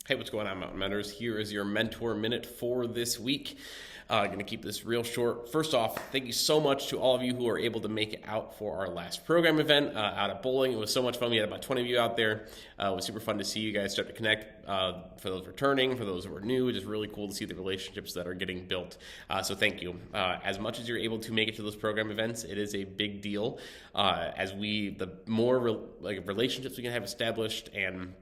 Hey, what's going on, Mountain Mentors? Here is your Mentor Minute for this week. Going to keep this real short. First off, thank you so much to all of you who are able to make it out for our last program event out at bowling. It was so much fun. We had about 20 of you out there. It was super fun to see you guys start to connect. For those returning, for those who are new, it's just really cool to see the relationships that are getting built. So thank you. As much as you're able to make it to those program events, it is a big deal. The more relationships we can have established and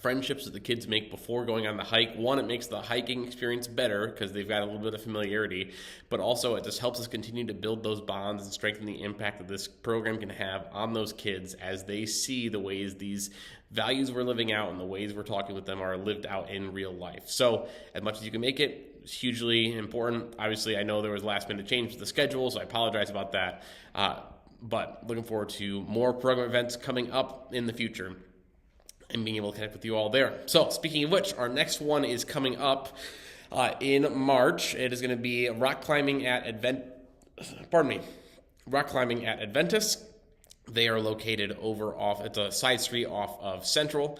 friendships that the kids make before going on the hike. One, it makes the hiking experience better because they've got a little bit of familiarity, but also it just helps us continue to build those bonds and strengthen the impact that this program can have on those kids as they see the ways these values we're living out and the ways we're talking with them are lived out in real life. So as much as you can make it, it's hugely important. Obviously, I know there was last minute change to the schedule, so I apologize about that. But looking forward to more program events coming up in the future and being able to connect with you all there. So speaking of which, our next one is coming up in March. It is going to be rock climbing at Adventus. They are located it's a side street off of Central,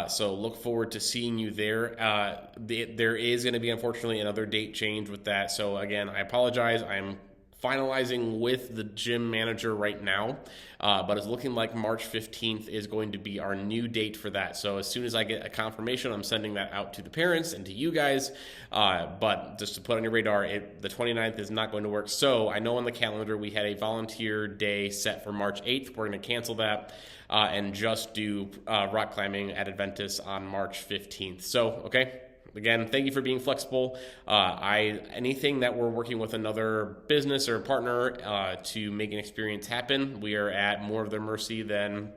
so look forward to seeing you there. There is going to be, unfortunately, another date change with that, so again, I apologize. I'm finalizing with the gym manager right now, but it's looking like March 15th is going to be our new date for that. So as soon as I get a confirmation, I'm sending that out to the parents and to you guys. But just to put on your radar, the 29th is not going to work. So I know on the calendar we had a volunteer day set for March 8th. We're going to cancel that and just do rock climbing at Adventus on March 15th. So, okay. Again, thank you for being flexible. Anything that we're working with another business or partner to make an experience happen, we are at more of their mercy than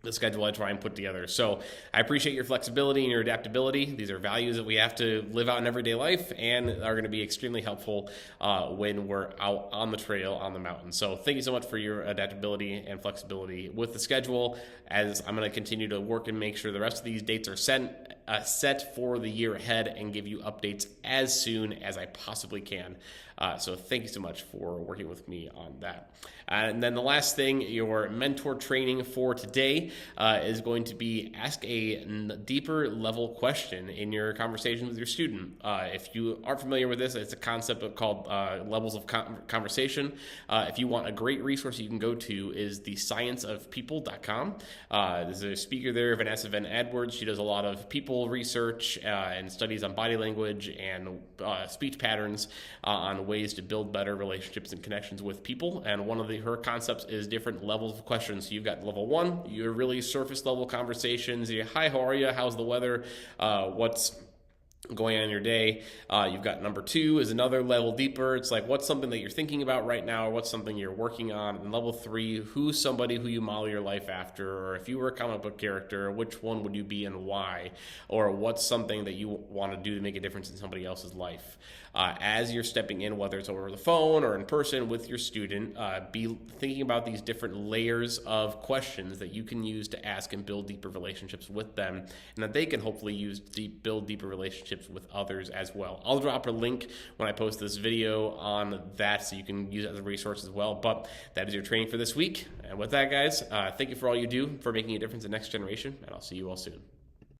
the schedule I try and put together. So I appreciate your flexibility and your adaptability. These are values that we have to live out in everyday life and are going to be extremely helpful when we're out on the trail on the mountain. So thank you so much for your adaptability and flexibility with the schedule, as I'm going to continue to work and make sure the rest of these dates are set for the year ahead and give you updates as soon as I possibly can. So thank you so much for working with me on that. And then the last thing, your mentor training for today is going to be ask a deeper level question in your conversation with your student. If you aren't familiar with this, it's a concept called levels of conversation. If you want a great resource you can go to is thescienceofpeople.com. There's a speaker there, Vanessa Van Edwards. She does a lot of people research and studies on body language and speech patterns on ways to build better relationships and connections with people. And one of her concepts is different levels of questions. So you've got level one, your really surface level conversations. Hi, how are you? How's the weather? What's going on in your day? You've got number two is another level deeper. It's like, what's something that you're thinking about right now, or what's something you're working on? And level three, who's somebody who you model your life after, or if you were a comic book character, which one would you be and why? Or what's something that you want to do to make a difference in somebody else's life? As you're stepping in, whether it's over the phone or in person with your student, be thinking about these different layers of questions that you can use to ask and build deeper relationships with them, and that they can hopefully use to build deeper relationships with others as well. I'll drop a link when I post this video on that so you can use it as a resource as well. But that is your training for this week. And with that, guys, thank you for all you do for making a difference in the next generation, and I'll see you all soon.